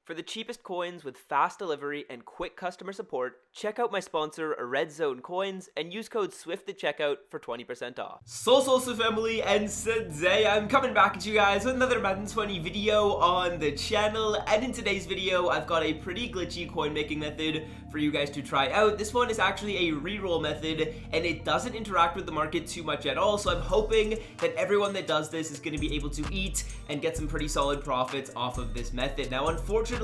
For the cheapest coins with fast delivery and quick customer support, check out my sponsor Red Zone Coins and use code SWIFT at checkout for 20% off. So family, and today I'm coming back at you guys with another Madden 20 video on the channel, and in today's video I've got a pretty glitchy coin making method for you guys to try out. This one is actually a reroll method and it doesn't interact with the market too much at all, so I'm hoping that everyone that does this is going to be able to eat and get some pretty solid profits off of this method. Now unfortunately,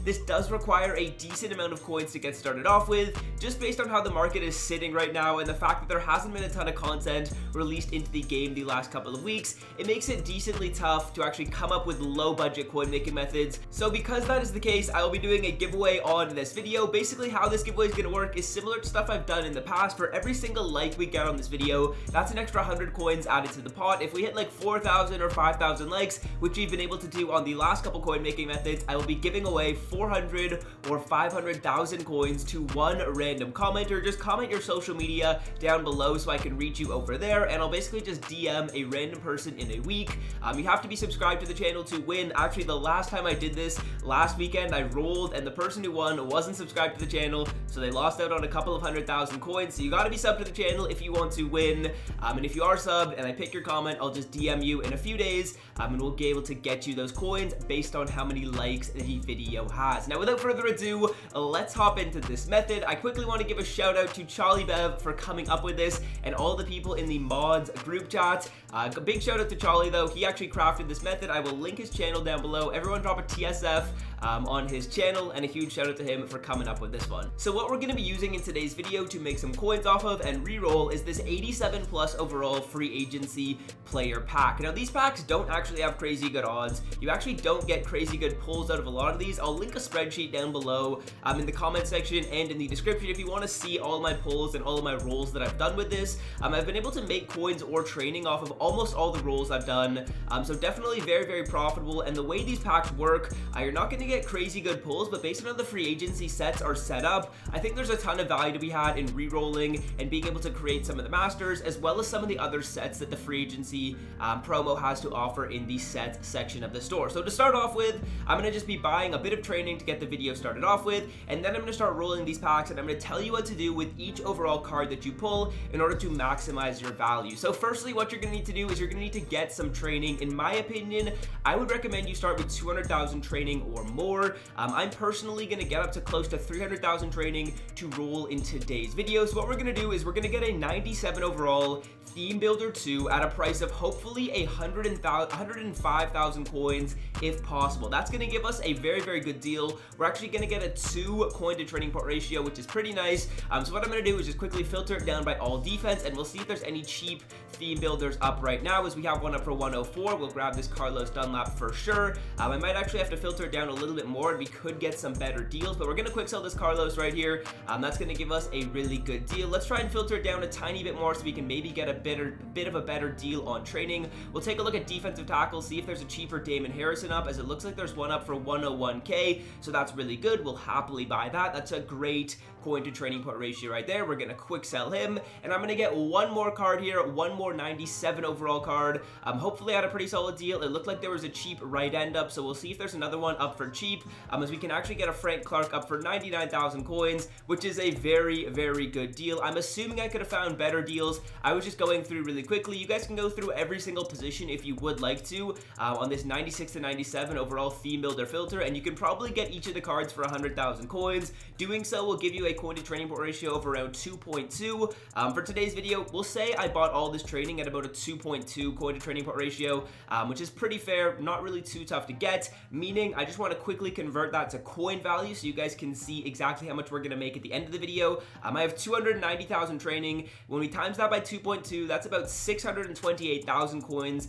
this does require a decent amount of coins to get started off with, just based on how the market is sitting right now and the fact that there hasn't been a ton of content released into the game the last couple of weeks. It makes it decently tough to actually come up with low budget coin making methods. So because that is the case, I will be doing a giveaway on this video. Basically how this giveaway is going to work is similar to stuff I've done in the past. For every single like we get on this video, that's an extra 100 coins added to the pot. If we hit like 4,000 or 5,000 likes, which we've been able to do on the last couple coin making methods, I will be giving away 400 or 500,000 coins to one random commenter. Just comment your social media down below so I can reach you over there, and I'll basically just DM a random person in a week. You have to be subscribed to the channel to win. Actually, the last time I did this last weekend, I rolled and the person who won wasn't subscribed to the channel, so they lost out on a couple of 100,000 coins. So you got to be subbed to the channel if you want to win, and if you are subbed and I pick your comment, I'll just DM you in a few days, and we'll be able to get you those coins based on how many likes the video has. Now without further ado, let's hop into this method. I quickly want to give a shout out to Charlie Bev for coming up with this and all the people in the mods group chat. A big shout out to Charlie though, he actually crafted this method. I will link his channel down below. Everyone drop a TSF on his channel, and a huge shout out to him for coming up with this one. So what we're going to be using in today's video to make some coins off of and reroll is this 87 plus overall free agency player pack. Now these packs don't actually have crazy good odds. You actually don't get crazy good pulls out of a lot of these. I'll link a spreadsheet down below in the comment section and in the description if you want to see all my pulls and all of my rolls that I've done with this. I've been able to make coins or training off of almost all the rolls I've done, so definitely very profitable. And the way these packs work, you're not going to get crazy good pulls, but based on how the free agency sets are set up, I think there's a ton of value to be had in re-rolling and being able to create some of the masters as well as some of the other sets that the free agency promo has to offer in the set section of the store. So to start off with, I'm going to just be buying a bit of training to get the video started off with, and then I'm going to start rolling these packs, and I'm going to tell you what to do with each overall card that you pull in order to maximize your value. So firstly, what you're going to need to do is you're going to need to get some training. In my opinion, I would recommend you start with 200,000 training or more. I'm personally going to get up to close to 300,000 training to roll in today's video. So what we're going to do is we're going to get a 97 overall Theme Builder 2 at a price of hopefully 105,000 coins if possible. That's going to give us a very good deal. We're actually going to get a 2 coin to training pot ratio, which is pretty nice. So what I'm going to do is just quickly filter it down by all defense, and we'll see if there's any cheap theme builders up right now, as we have one up for 104. We'll grab this Carlos Dunlap for sure. I might actually have to filter it down a little bit more and we could get some better deals, but we're going to quick sell this Carlos right here. That's going to give us a really good deal. Let's try and filter it down a tiny bit more so we can maybe get a bit of a better deal on training. We'll take a look at defensive tackle, see if there's a cheaper Damon Harrison up, as it looks like there's one up for 101k, so that's really good. We'll happily buy that. That's a great coin to training pot ratio right there. We're going to quick sell him, and I'm going to get one more card here, one more 97 overall card. Hopefully at a pretty solid deal. It looked like there was a cheap right end up, so we'll see if there's another one up for cheap, as we can actually get a Frank Clark up for 99,000 coins, which is a very good deal. I'm assuming I could have found better deals. I was just going through really quickly. You guys can go through every single position if you would like to on this 96 to 97 overall theme builder filter, and you can probably get each of the cards for 100,000 coins. Doing so will give you a coin to training pot ratio of around 2.2. For today's video, we'll say I bought all this training at about a 2.2 coin to training pot ratio, which is pretty fair, not really too tough to get, meaning I just want to quickly convert that to coin value so you guys can see exactly how much we're going to make at the end of the video. I have 290,000 training. When we times that by 2.2, that's about 628,000 coins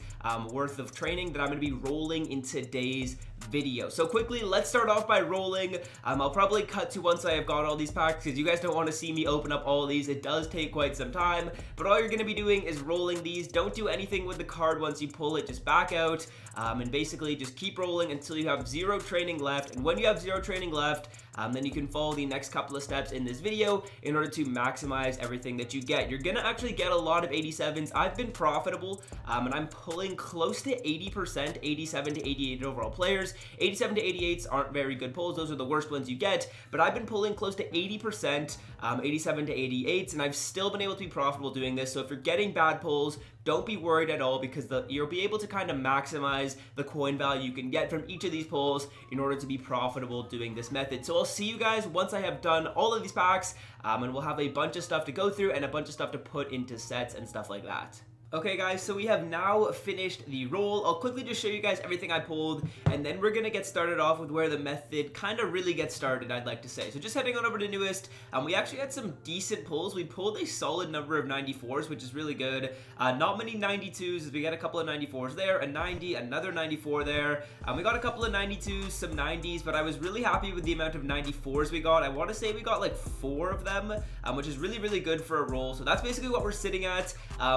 worth of training that I'm going to be rolling in today's video. So quickly, let's start off by rolling. I'll probably cut to once I have got all these packs, because you guys don't want to see me open up all of these. It does take quite some time, but all you're going to be doing is rolling these. Don't do anything with the card once you pull it. Just back out and basically just keep rolling until you have 0 training left. And when you have 0 training left, then you can follow the next couple of steps in this video in order to maximize everything that you get. You're gonna actually get a lot of 87s. I've been profitable, and I'm pulling close to 80%, 87 to 88 overall players. 87 to 88s aren't very good pulls. Those are the worst ones you get, but I've been pulling close to 80%, 87 to 88s, and I've still been able to be profitable doing this. So if you're getting bad pulls, don't be worried at all, because you'll be able to kind of maximize the coin value you can get from each of these pulls in order to be profitable doing this method. So I'll see you guys once I have done all of these packs, and we'll have a bunch of stuff to go through and a bunch of stuff to put into sets and stuff like that. Okay guys, so we have now finished the roll. I'll quickly just show you guys everything I pulled, and then we're gonna get started off with where the method kind of really gets started, I'd like to say. So just heading on over to newest, we actually had some decent pulls. We pulled a solid number of 94s, which is really good. Not many 92s, as we got a couple of 94s there, a 90, another 94 there. We got a couple of 92s, some 90s, but I was really happy with the amount of 94s we got. I want to say we got like 4 of them, which is really, really good for a roll. So that's basically what we're sitting at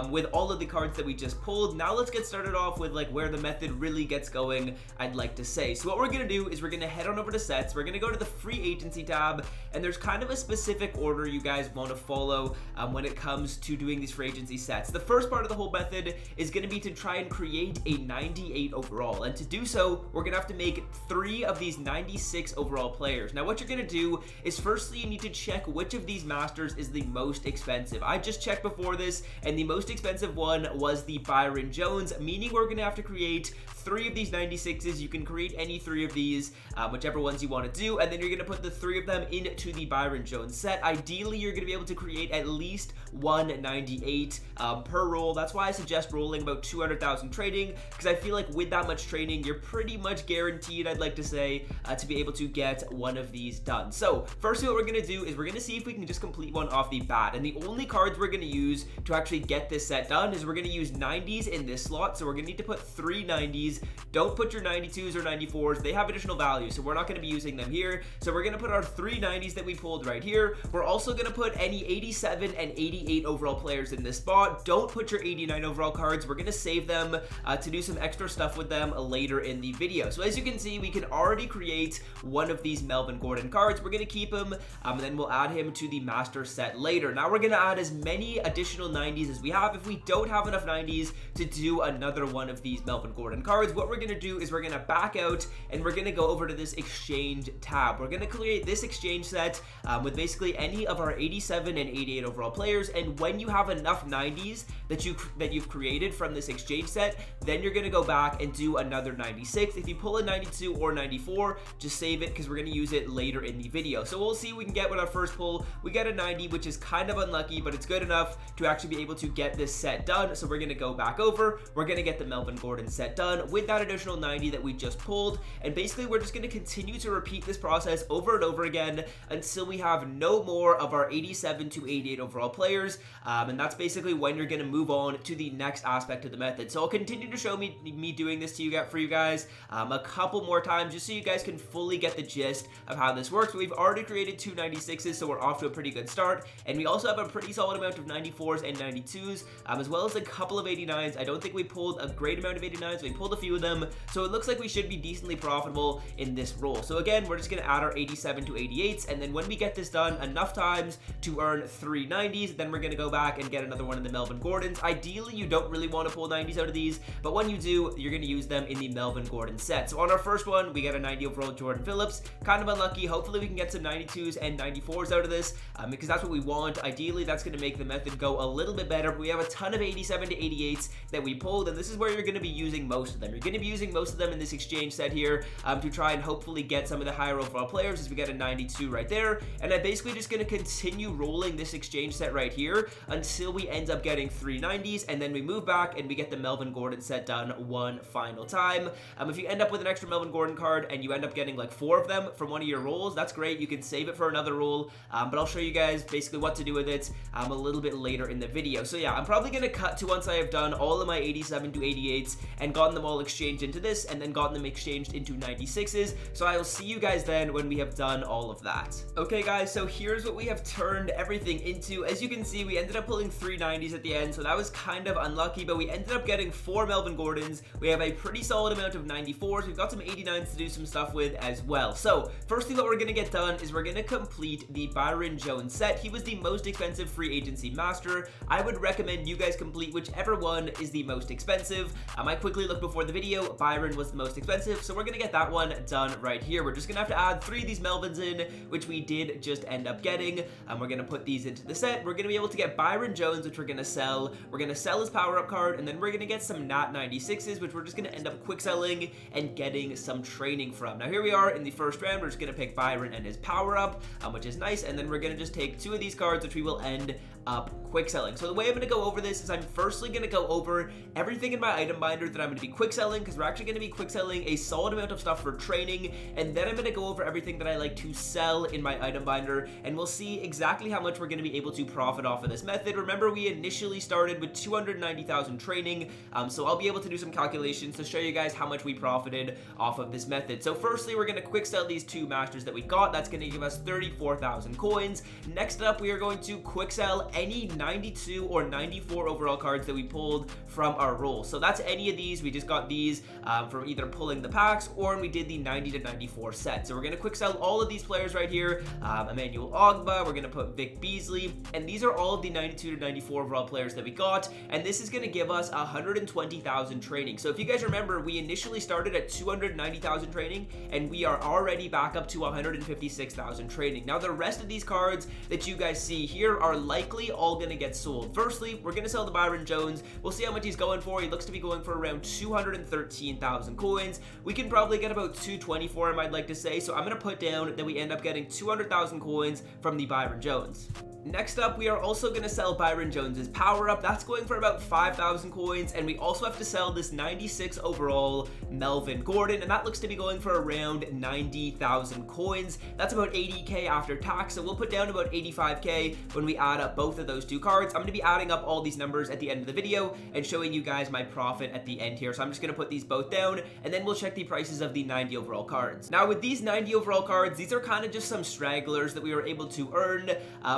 with all of the cards that we just pulled. Now let's get started off with like where the method really gets going, I'd like to say. So what we're gonna do is we're gonna head on over to sets. We're gonna go to the free agency tab, and there's kind of a specific order you guys want to follow when it comes to doing these free agency sets. The first part of the whole method is gonna be to try and create a 98 overall, and to do so we're gonna have to make 3 of these 96 overall players. Now what you're gonna do is firstly you need to check which of these masters is the most expensive. I just checked before this, and the most expensive one was the Byron Jones, meaning we're gonna have to create 3 of these 96s. You can create any 3 of these, whichever ones you want to do, and then you're gonna put the 3 of them into the Byron Jones set. Ideally you're gonna be able to create at least 198 per roll. That's why I suggest rolling about 200,000 trading, because I feel like with that much trading you're pretty much guaranteed, I'd like to say, to be able to get one of these done. So firstly what we're gonna do is we're gonna see if we can just complete one off the bat, and the only cards we're gonna use to actually get this set done is we're gonna use 90s in this slot. So we're gonna need to put 3 90s. Don't put your 92s or 94s, they have additional value, so we're not gonna be using them here. So we're gonna put our 3 90s that we pulled right here. We're also gonna put any 87 and 88 overall players in this spot. Don't put your 89 overall cards, we're gonna save them to do some extra stuff with them later in the video. So as you can see, we can already create one of these Melvin Gordon cards. We're gonna keep him, and then we'll add him to the master set later. Now we're gonna add as many additional 90s as we have. If we don't have enough 90s to do another one of these Melvin Gordon cards, what we're gonna do is we're gonna back out and we're gonna go over to this exchange tab. We're gonna create this exchange set with basically any of our 87 and 88 overall players, and when you have enough 90s that you've created from this exchange set, then you're gonna go back and do another 96. If you pull a 92 or 94, just save it, because we're gonna use it later in the video. So we'll see what we can get with our first pull. We get a 90, which is kind of unlucky, but it's good enough to actually be able to get this set done. So we're gonna go back over, we're gonna get the Melvin Gordon set done with that additional 90 that we just pulled, and basically we're just gonna continue to repeat this process over and over again until we have no more of our 87 to 88 overall players, and that's basically when you're gonna move on to the next aspect of the method. So I'll continue to show me doing this for you guys a couple more times, just so you guys can fully get the gist of how this works. We've already created 2 96s, so we're off to a pretty good start, and we also have a pretty solid amount of 94s and 92s, as well as a couple of 89s. I don't think we pulled a great amount of 89s, we pulled a few of them, so it looks like we should be decently profitable in this roll. So again, we're just gonna add our 87 to 88s, and then when we get this done enough times to earn 3 90s, then we're gonna go back and get another one of the Melvin Gordons. Ideally, you don't really want to pull 90s out of these, but when you do, you're gonna use them in the Melvin Gordon set. So on our first one, we got a 90 overall Jordan Phillips. Kind of unlucky. Hopefully we can get some 92s and 94s out of this, because that's what we want. Ideally, that's gonna make the method go a little bit better. But we have a ton of 87 to 88s that we pulled, and this is where you're gonna be using most of them. You're gonna be using most of them in this exchange set here, to try and hopefully get some of the higher overall players, as we get a 92 right there. And I'm basically just gonna continue rolling this exchange set right here until we end up getting 3 90s, and then we move back and we get the Melvin Gordon set done one final time. If you end up with an extra Melvin Gordon card and you end up getting like 4 of them from one of your rolls, that's great. You can save it for another roll, but I'll show you guys basically what to do with it a little bit later in the video. So yeah, I'm probably gonna cut to once I have done all of my 87 to 88s and gotten them all exchanged into this, and then gotten them exchanged into 96s. So I will see you guys then when we have done all of that. Okay guys, so here's what we have turned everything into. As you can see, we ended up pulling 3 90s at the end, so that was kind of unlucky, but we ended up getting 4 Melvin Gordons. We have a pretty solid amount of 94s. We've got some 89s to do some stuff with as well. So first thing that we're gonna get done is we're gonna complete the Byron Jones set. He was the most expensive free agency master. I would recommend you guys complete whichever one is the most expensive. I quickly looked before the video, Byron was the most expensive, so we're gonna get that one done right here. We're just gonna have to add 3 of these Melvins in, which we did just end up getting. We're gonna put these into the set. We're gonna be able to get Byron Jones, which we're gonna sell. We're gonna sell his power-up card, and then we're gonna get some Nat 96s, which we're just gonna end up quick selling and getting some training from. Now here we are in the first round. We're just gonna pick Byron and his power-up, which is nice, and then we're gonna just take 2 of these cards, which we will end up quick selling. So the way I'm going to go over this is I'm firstly going to go over everything in my item binder that I'm going to be quick selling, because we're actually going to be quick selling a solid amount of stuff for training, and then I'm going to go over everything that I like to sell in my item binder, and we'll see exactly how much we're going to be able to profit off of this method. Remember, we initially started with 290,000 training, so I'll be able to do some calculations to show you guys how much we profited off of this method. So firstly, we're going to quick sell these 2 masters that we got. That's going to give us 34,000 coins. Next up, we are going to quick sell any 92 or 94 overall cards that we pulled from our roll. So that's any of these. We just got these from either pulling the packs or when we did the 90 to 94 set. So we're going to quick sell all of these players right here. Emmanuel Ogba, we're going to put Vic Beasley, and these are all of the 92 to 94 overall players that we got, and this is going to give us 120,000 training. So if you guys remember, we initially started at 290,000 training, and we are already back up to 156,000 training. Now the rest of these cards that you guys see here are likely all going to get sold. Firstly, we're going to sell the Byron Jones. We'll see how much he's going for. He looks to be going for around 213,000 coins. We can probably get about 220 for him, I'd like to say, so I'm going to put down that we end up getting 200,000 coins from the Byron Jones. Next up, we are also going to sell Byron Jones's power-up. That's going for about 5,000 coins, and we also have to sell this 96 overall Melvin Gordon, and that looks to be going for around 90,000 coins. That's about 80k after tax, so we'll put down about 85k when we add up both of those 2 cards. I'm going to be adding up all these numbers at the end of the video and showing you guys my profit at the end here, so I'm just going to put these both down, and then we'll check the prices of the 90 overall cards. Now, with these 90 overall cards, these are kind of just some stragglers that we were able to earn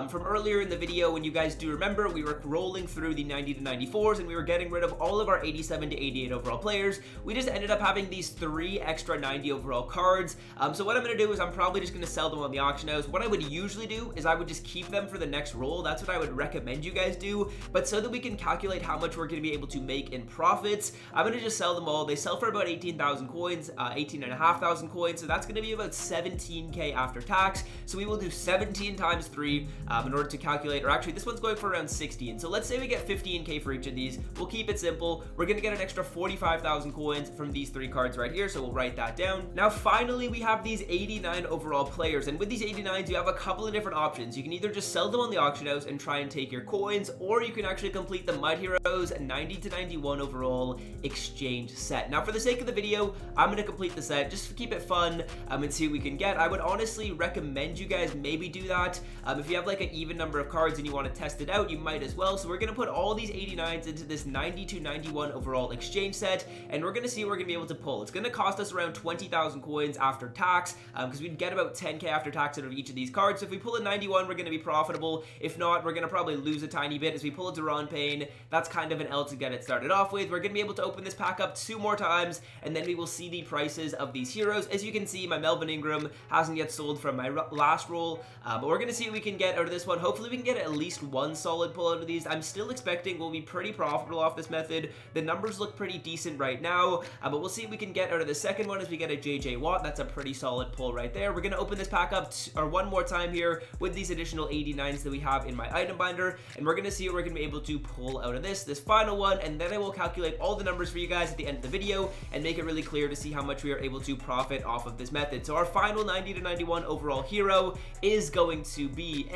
from earlier in the video. When you guys do remember, we were rolling through the 90 to 94s and we were getting rid of all of our 87 to 88 overall players. We just ended up having these 3 extra 90 overall cards. So what I'm going to do is I'm probably just going to sell them on the auction house. What I would usually do is I would just keep them for the next roll. That's what I would recommend you guys do. But so that we can calculate how much we're going to be able to make in profits, I'm going to just sell them all. They sell for about 18,000 coins, 18,500 coins. So that's going to be about 17k after tax. So we will do 17 times 3 in order to calculate, or actually this one's going for around 16. So let's say we get 15k for each of these. We'll keep it simple. We're going to get an extra 45,000 coins from these 3 cards right here. So we'll write that down. Now finally, we have these 89 overall players, and with these 89s you have a couple of different options. You can either just sell them on the auction house and try and take your coins, or you can actually complete the Mud Heroes 90 to 91 overall exchange set. Now for the sake of the video, I'm going to complete the set just to keep it fun and see what we can get. I would honestly recommend you guys maybe do that. If you have like an even number of cards and you want to test it out, you might as well. So we're going to put all these 89s into this 90 to 91 overall exchange set, and we're going to see what we're going to be able to pull. It's going to cost us around 20,000 coins after tax, because we'd get about 10k after tax out of each of these cards. So if we pull a 91, we're going to be profitable. If not, we're going to probably lose a tiny bit. As we pull a Duran Payne, that's kind of an L to get it started off with. We're going to be able to open this pack up 2 more times, and then we will see the prices of these heroes. As you can see, my Melvin Ingram hasn't yet sold from my last roll, but we're going to see what we can get out of this one. Hopefully we can get at least 1 solid pull out of these. I'm still expecting we'll be pretty profitable off this method. The numbers look pretty decent right now, but we'll see what we can get out of the second one as we get a JJ Watt. That's a pretty solid pull right there. We're going to open this pack up one more time here with these additional 89s that we have in my item binder, and we're going to see what we're going to be able to pull out of this final one, and then I will calculate all the numbers for you guys at the end of the video and make it really clear to see how much we are able to profit off of this method. So our final 90 to 91 overall hero is going to be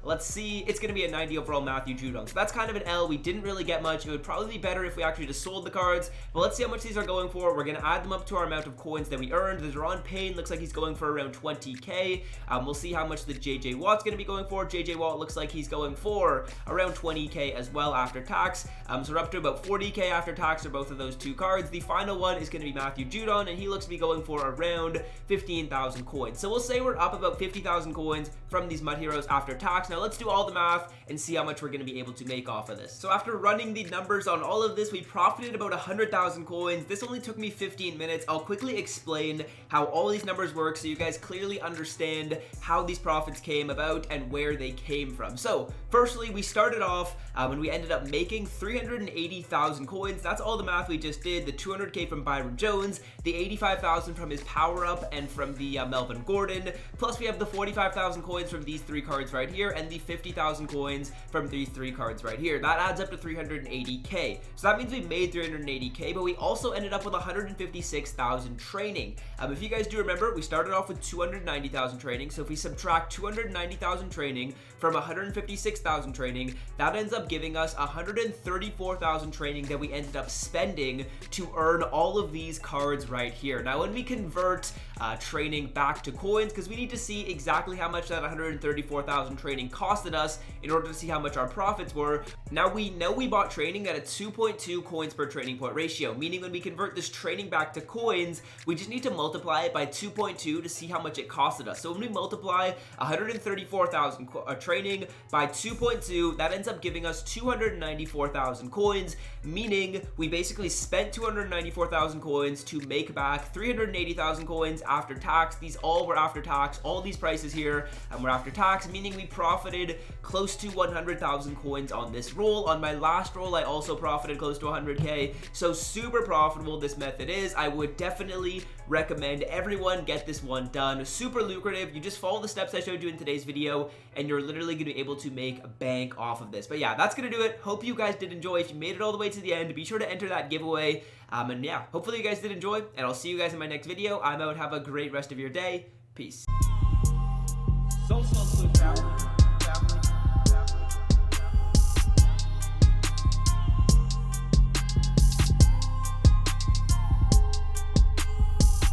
let's see, it's going to be a 90 overall Matthew Judon. So that's kind of an L. We didn't really get much. It would probably be better if we actually just sold the cards, but let's see how much these are going for. We're going to add them up to our amount of coins that we earned. The Duran Payne looks like he's going for around 20k. We'll see how much the JJ Watt's going to be going for. JJ Watt looks like he's going for around 20k as well after tax. So we're up to about 40k after tax for both of those 2 cards. The final one is going to be Matthew Judon, and he looks to be going for around 15,000 coins. So we'll say we're up about 50,000 coins from these Mud Heroes after tax. tax. Now let's do all the math and see how much we're going to be able to make off of this. So after running the numbers on all of this, we profited about 100,000 coins. This only took me 15 minutes. I'll quickly explain how all these numbers work so you guys clearly understand how these profits came about and where they came from. So firstly, we started off when we ended up making 380,000 coins. That's all the math we just did. The 200k from Byron Jones, the 85,000 from his power up and from the Melvin Gordon, plus we have the 45,000 coins from these 3 cards right here and the 50,000 coins from these 3 cards right here. That adds up to 380k. So that means we made 380k, but we also ended up with 156,000 training. If you guys do remember, we started off with 290,000 training. So if we subtract 290,000 training from 156,000 training, that ends up giving us 134,000 training that we ended up spending to earn all of these cards right here. Now when we convert training back to coins, because we need to see exactly how much that 134,000 training costed us in order to see how much our profits were. Now we know we bought training at a 2.2 coins per training point ratio, meaning when we convert this training back to coins, we just need to multiply it by 2.2 to see how much it costed us. So when we multiply 134,000 training by 2.2, that ends up giving us 294,000 coins, meaning we basically spent 294,000 coins to make back 380,000 coins after tax. These all were after tax. All these prices here were after tax, meaning we profited close to 100,000 coins on this roll. On my last roll, I also profited close to 100k. So super profitable this method is. I would definitely recommend everyone get this one done. Super lucrative. You just follow the steps I showed you in today's video and you're literally going to be able to make a bank off of this. But yeah, that's going to do it. Hope you guys did enjoy. If you made it all the way to the end, be sure to enter that giveaway. And yeah, hopefully you guys did enjoy, and I'll see you guys in my next video. I'm out. Have a great rest of your day. Peace. So good,